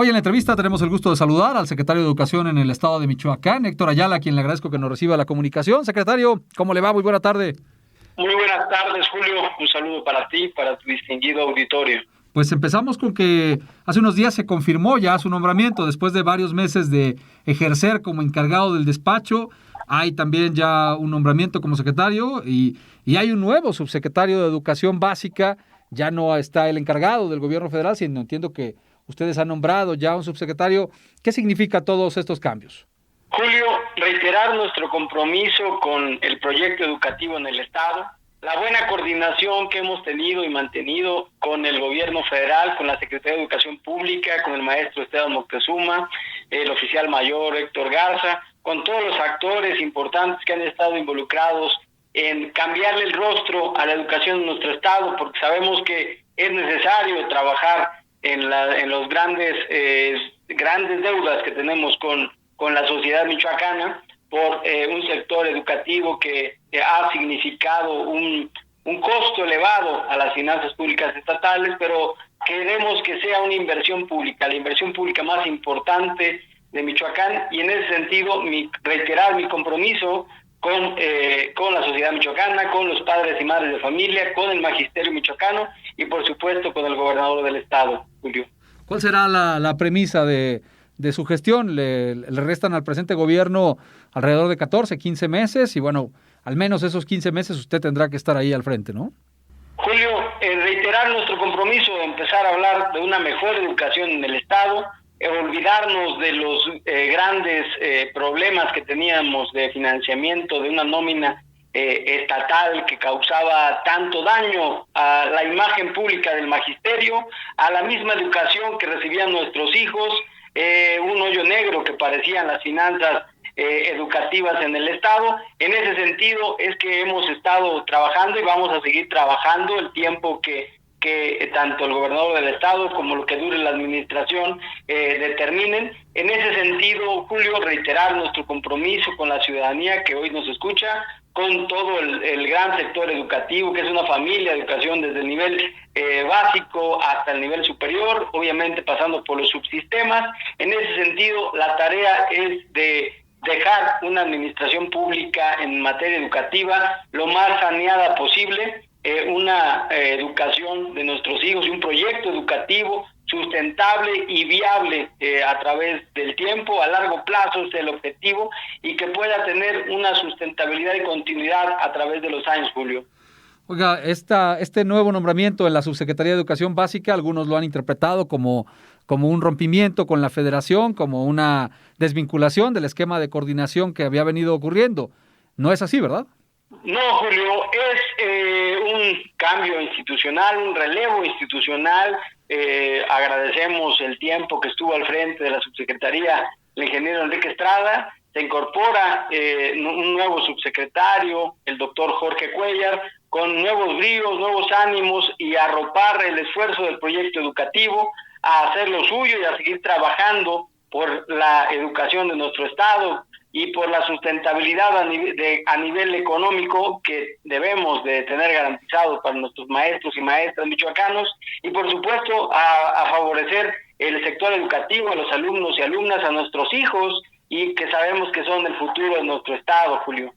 Hoy en la entrevista tenemos el gusto de saludar al secretario de Educación en el estado de Michoacán, Héctor Ayala, a quien le agradezco que nos reciba la comunicación. Secretario, ¿cómo le va? Muy buena tarde. Muy buenas tardes, Julio. Un saludo para ti, para tu distinguido auditorio. Pues empezamos con que hace unos días se confirmó ya su nombramiento después de varios meses de ejercer como encargado del despacho. Hay también ya un nombramiento como secretario y hay un nuevo subsecretario de Educación Básica. Ya no está el encargado del gobierno federal, sino entiendo que ustedes han nombrado ya un subsecretario. ¿Qué significa todos estos cambios? Julio, reiterar nuestro compromiso con el proyecto educativo en el Estado, la buena coordinación que hemos tenido y mantenido con el gobierno federal, con la Secretaría de Educación Pública, con el maestro Esteban Moctezuma, el oficial mayor Héctor Garza, con todos los actores importantes que han estado involucrados en cambiarle el rostro a la educación en nuestro Estado, porque sabemos que es necesario trabajar en los grandes deudas que tenemos con la sociedad michoacana por un sector educativo que ha significado un costo elevado a las finanzas públicas estatales, pero queremos que sea una inversión pública, la inversión pública más importante de Michoacán, y en ese sentido reiterar mi compromiso con la sociedad michoacana, con los padres y madres de familia, con el magisterio michoacano y por supuesto con el gobernador del estado, Julio. ¿Cuál será la premisa de su gestión? Le restan al presente gobierno alrededor de 14, 15 meses y bueno, al menos esos 15 meses usted tendrá que estar ahí al frente, ¿no? Julio, reiterar nuestro compromiso de empezar a hablar de una mejor educación en el estado, olvidarnos de los grandes problemas que teníamos de financiamiento de una nómina estatal que causaba tanto daño a la imagen pública del magisterio, a la misma educación que recibían nuestros hijos, un hoyo negro que parecían las finanzas educativas en el estado. En ese sentido es que hemos estado trabajando y vamos a seguir trabajando el tiempo que tanto el gobernador del estado como lo que dure la administración determinen. En ese sentido, Julio, reiterar nuestro compromiso con la ciudadanía que hoy nos escucha, con todo el gran sector educativo, que es una familia de educación desde el nivel básico hasta el nivel superior, obviamente pasando por los subsistemas. En ese sentido, la tarea es de dejar una administración pública en materia educativa lo más saneada posible, una educación de nuestros hijos y un proyecto educativo sustentable y viable a través del tiempo, a largo plazo es el objetivo, y que pueda tener una sustentabilidad y continuidad a través de los años, Julio. Oiga, este nuevo nombramiento en la Subsecretaría de Educación Básica, algunos lo han interpretado como un rompimiento con la federación, como una desvinculación del esquema de coordinación que había venido ocurriendo. No es así, ¿verdad? No, Julio, es un cambio institucional, un relevo institucional. Agradecemos el tiempo que estuvo al frente de la subsecretaría el ingeniero Enrique Estrada. Se incorpora un nuevo subsecretario, el doctor Jorge Cuellar, con nuevos bríos, nuevos ánimos y arropar el esfuerzo del proyecto educativo, a hacer lo suyo y a seguir trabajando por la educación de nuestro estado y por la sustentabilidad a nivel económico que debemos de tener garantizado para nuestros maestros y maestras michoacanos, y por supuesto a favorecer el sector educativo, a los alumnos y alumnas, a nuestros hijos, y que sabemos que son el futuro de nuestro estado, Julio.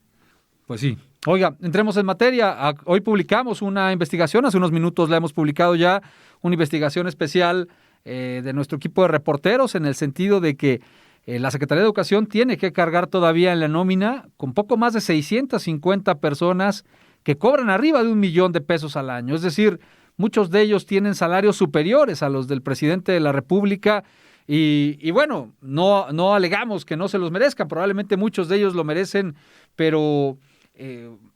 Pues sí. Oiga, entremos en materia. Hoy publicamos una investigación, hace unos minutos la hemos publicado ya, una investigación especial de nuestro equipo de reporteros, en el sentido de que la Secretaría de Educación tiene que cargar todavía en la nómina con poco más de 650 personas que cobran arriba de $1 millón de pesos al año. Es decir, muchos de ellos tienen salarios superiores a los del presidente de la República y bueno, no alegamos que no se los merezcan, probablemente muchos de ellos lo merecen, pero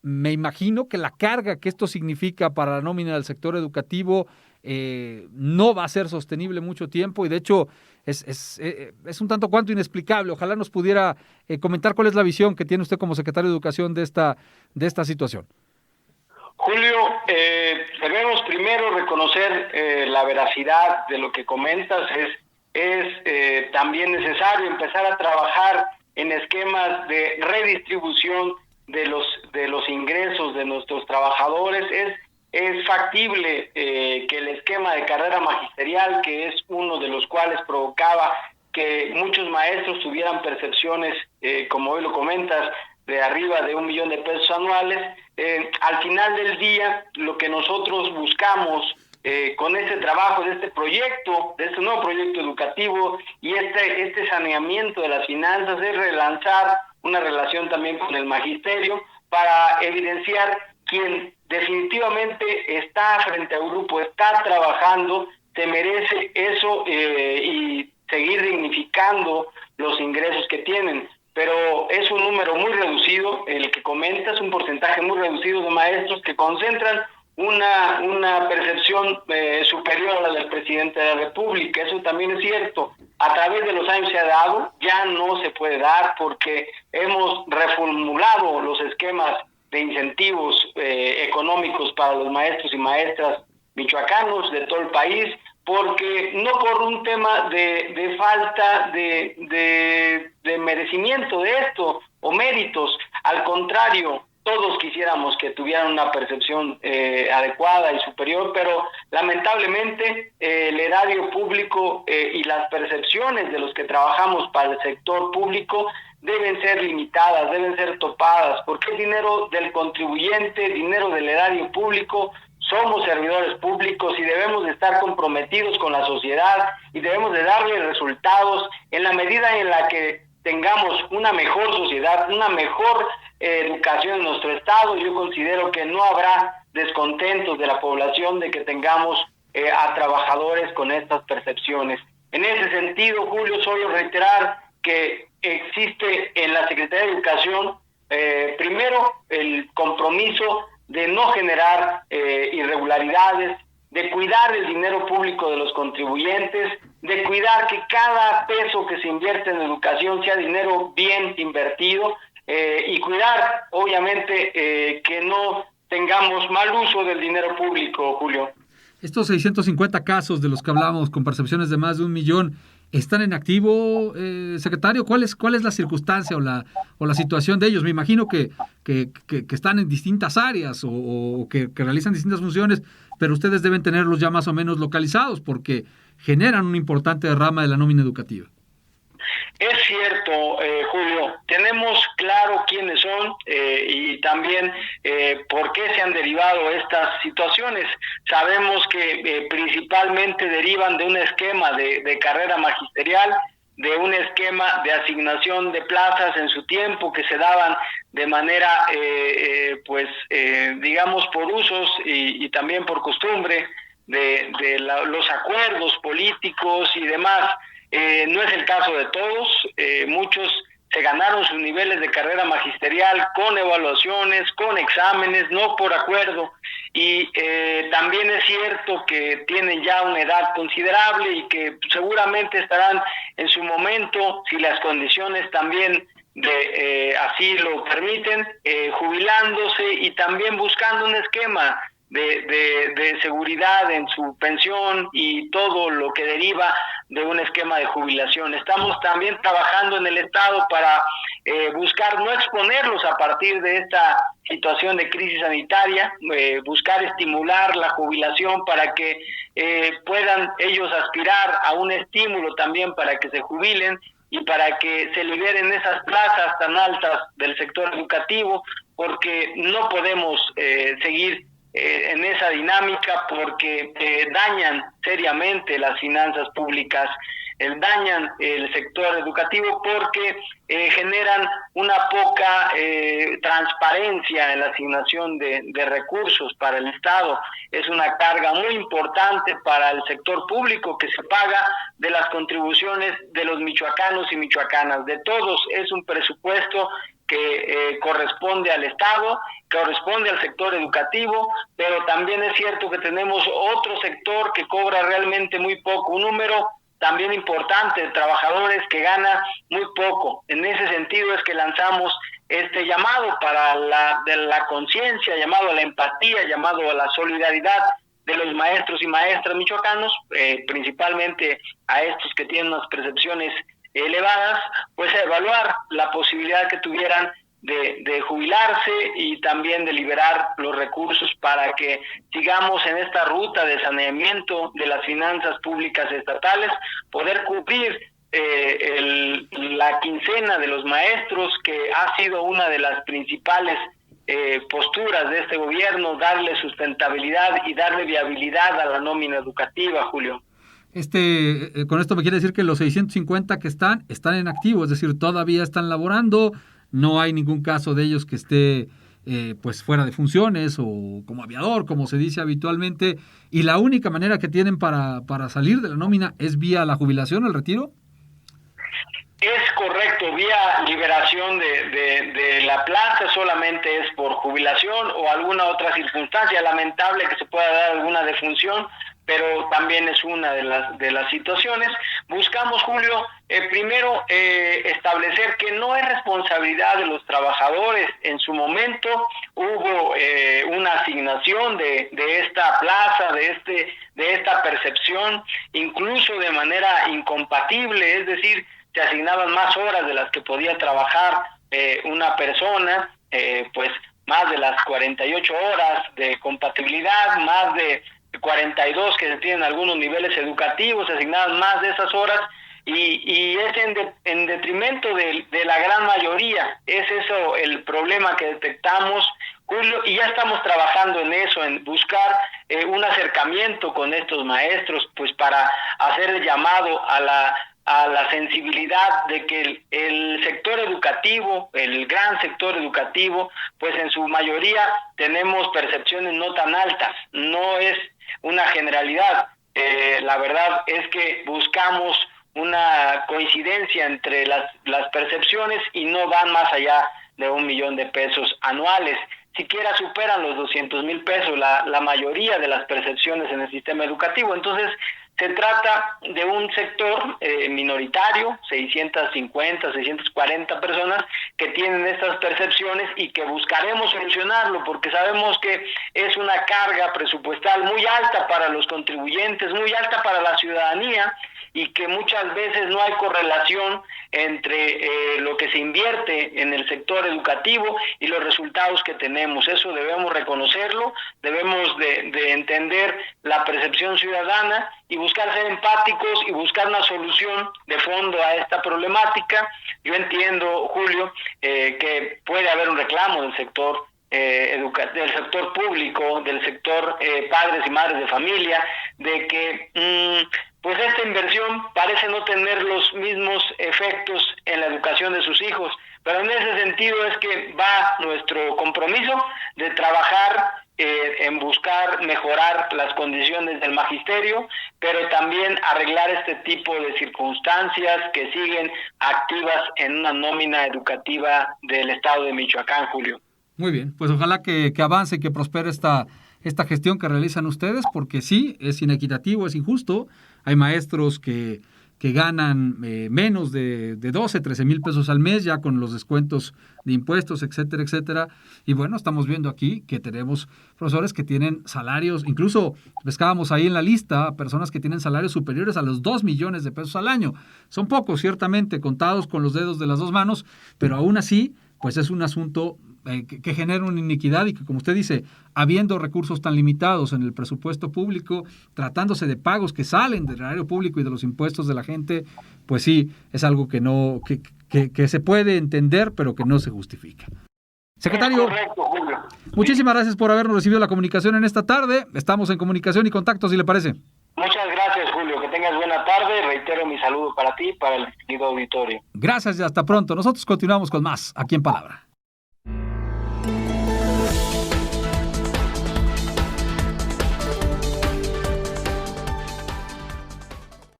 me imagino que la carga que esto significa para la nómina del sector educativo no va a ser sostenible mucho tiempo y de hecho es un tanto cuanto inexplicable. Ojalá nos pudiera comentar cuál es la visión que tiene usted como secretario de Educación de esta situación. Julio, debemos primero reconocer la veracidad de lo que comentas. Es también necesario empezar a trabajar en esquemas de redistribución de los ingresos de nuestros trabajadores. Es es factible que el esquema de carrera magisterial, que es uno de los cuales provocaba que muchos maestros tuvieran percepciones, como hoy lo comentas, de arriba de 1 millón de pesos anuales, al final del día lo que nosotros buscamos con este trabajo, de este proyecto, de este nuevo proyecto educativo y este saneamiento de las finanzas, es relanzar una relación también con el magisterio para evidenciar quien definitivamente está frente a un grupo, está trabajando, se merece eso y seguir dignificando los ingresos que tienen. Pero es un número muy reducido, el que comentas, un porcentaje muy reducido de maestros que concentran una percepción superior a la del presidente de la República. Eso también es cierto. A través de los años se ha dado, ya no se puede dar porque hemos reformulado los esquemas de incentivos económicos para los maestros y maestras michoacanos de todo el país, porque no por un tema de falta de merecimiento de esto o méritos, al contrario, todos quisiéramos que tuvieran una percepción adecuada y superior, pero lamentablemente el erario público y las percepciones de los que trabajamos para el sector público deben ser limitadas, deben ser topadas, porque es dinero del contribuyente, dinero del erario público. Somos servidores públicos y debemos de estar comprometidos con la sociedad y debemos de darle resultados en la medida en la que tengamos una mejor sociedad, una mejor educación en nuestro estado. Yo considero que no habrá descontentos de la población de que tengamos a trabajadores con estas percepciones. En ese sentido, Julio, solo reiterar que existe en la Secretaría de Educación, primero, el compromiso de no generar irregularidades, de cuidar el dinero público de los contribuyentes, de cuidar que cada peso que se invierte en educación sea dinero bien invertido, y cuidar, obviamente, que no tengamos mal uso del dinero público, Julio. Estos 650 casos de los que hablamos con percepciones de más de 1 millón, ¿están en activo, secretario? ¿Cuál es la circunstancia o la situación de ellos? Me imagino que están en distintas áreas o que realizan distintas funciones, pero ustedes deben tenerlos ya más o menos localizados porque generan una importante derrama de la nómina educativa. Es cierto, Julio, tenemos claro quiénes son y también por qué se han derivado estas situaciones. Sabemos que principalmente derivan de un esquema de carrera magisterial, de un esquema de asignación de plazas en su tiempo que se daban de manera, digamos, por usos y también por costumbre de los acuerdos políticos y demás. No es el caso de todos, muchos se ganaron sus niveles de carrera magisterial con evaluaciones, con exámenes, no por acuerdo, y también es cierto que tienen ya una edad considerable y que seguramente estarán en su momento, si las condiciones también así lo permiten, jubilándose y también buscando un esquema de seguridad en su pensión y todo lo que deriva de un esquema de jubilación. Estamos también trabajando en el Estado para buscar no exponerlos a partir de esta situación de crisis sanitaria, buscar estimular la jubilación para que puedan ellos aspirar a un estímulo también para que se jubilen y para que se liberen esas plazas tan altas del sector educativo, porque no podemos seguir en esa dinámica porque dañan seriamente las finanzas públicas, dañan el sector educativo porque generan una poca transparencia en la asignación de recursos para el Estado. Es una carga muy importante para el sector público que se paga de las contribuciones de los michoacanos y michoacanas, de todos. Es un presupuesto que corresponde al Estado, corresponde al sector educativo, pero también es cierto que tenemos otro sector que cobra realmente muy poco, un número también importante de trabajadores que gana muy poco. En ese sentido es que lanzamos este llamado para la conciencia, llamado a la empatía, llamado a la solidaridad de los maestros y maestras michoacanos, principalmente a estos que tienen unas percepciones elevadas, pues a evaluar la posibilidad que tuvieran de jubilarse y también de liberar los recursos para que sigamos en esta ruta de saneamiento de las finanzas públicas estatales, poder cubrir la quincena de los maestros, que ha sido una de las principales posturas de este gobierno, darle sustentabilidad y darle viabilidad a la nómina educativa, Julio. Con esto me quiere decir que los 650 que están en activo, es decir, todavía están laborando, no hay ningún caso de ellos que esté pues fuera de funciones o como aviador, como se dice habitualmente, y la única manera que tienen para salir de la nómina es vía la jubilación o el retiro. Es correcto, vía liberación de la plaza, solamente es por jubilación o alguna otra circunstancia lamentable que se pueda dar alguna defunción, pero también es una de las situaciones. Buscamos, Julio, primero establecer que no es responsabilidad de los trabajadores. En su momento hubo una asignación de esta plaza, de esta percepción, incluso de manera incompatible, es decir, se asignaban más horas de las que podía trabajar una persona, pues más de las 48 horas de compatibilidad, más de 42 que se tienen algunos niveles educativos, se asignaban más de esas horas, y es en detrimento de la gran mayoría. Es eso el problema que detectamos, Julio, y ya estamos trabajando en eso, en buscar un acercamiento con estos maestros, pues para hacer el llamado a la sensibilidad de que el sector educativo, el gran sector educativo, pues en su mayoría tenemos percepciones no tan altas, no es una generalidad. La verdad es que buscamos una coincidencia entre las percepciones y no van más allá de 1 millón de pesos anuales. Siquiera superan los 200,000 pesos la mayoría de las percepciones en el sistema educativo. Entonces, se trata de un sector minoritario, 650, 640 personas que tienen estas percepciones y que buscaremos solucionarlo, porque sabemos que es una carga presupuestal muy alta para los contribuyentes, muy alta para la ciudadanía, y que muchas veces no hay correlación entre lo que se invierte en el sector educativo y los resultados que tenemos. Eso debemos reconocerlo, debemos de entender la percepción ciudadana y buscar ser empáticos y buscar una solución de fondo a esta problemática. Yo entiendo, Julio, que puede haber un reclamo del sector del sector público, del sector padres y madres de familia, de que pues esta inversión parece no tener los mismos efectos en la educación de sus hijos, pero en ese sentido es que va nuestro compromiso de trabajar en buscar mejorar las condiciones del magisterio, pero también arreglar este tipo de circunstancias que siguen activas en una nómina educativa del estado de Michoacán, Julio. Muy bien, pues ojalá que avance y que prospere esta gestión que realizan ustedes, porque sí, es inequitativo, es injusto. Hay maestros que ganan menos de 12, 13 mil pesos al mes, ya con los descuentos de impuestos, etcétera, etcétera. Y bueno, estamos viendo aquí que tenemos profesores que tienen salarios, incluso pescábamos ahí en la lista, personas que tienen salarios superiores a los 2 millones de pesos al año. Son pocos, ciertamente, contados con los dedos de las dos manos, pero aún así, pues es un asunto que genera una iniquidad y que, como usted dice, habiendo recursos tan limitados en el presupuesto público, tratándose de pagos que salen del erario público y de los impuestos de la gente, pues sí, es algo que se puede entender, pero que no se justifica. Secretario, correcto, Julio. Muchísimas gracias por habernos recibido la comunicación en esta tarde. Estamos en comunicación y contacto, si le parece. Muchas gracias, Julio. Que tengas buena tarde. Reitero mi saludo para ti y para el distinguido auditorio. Gracias y hasta pronto. Nosotros continuamos con más aquí en Palabra.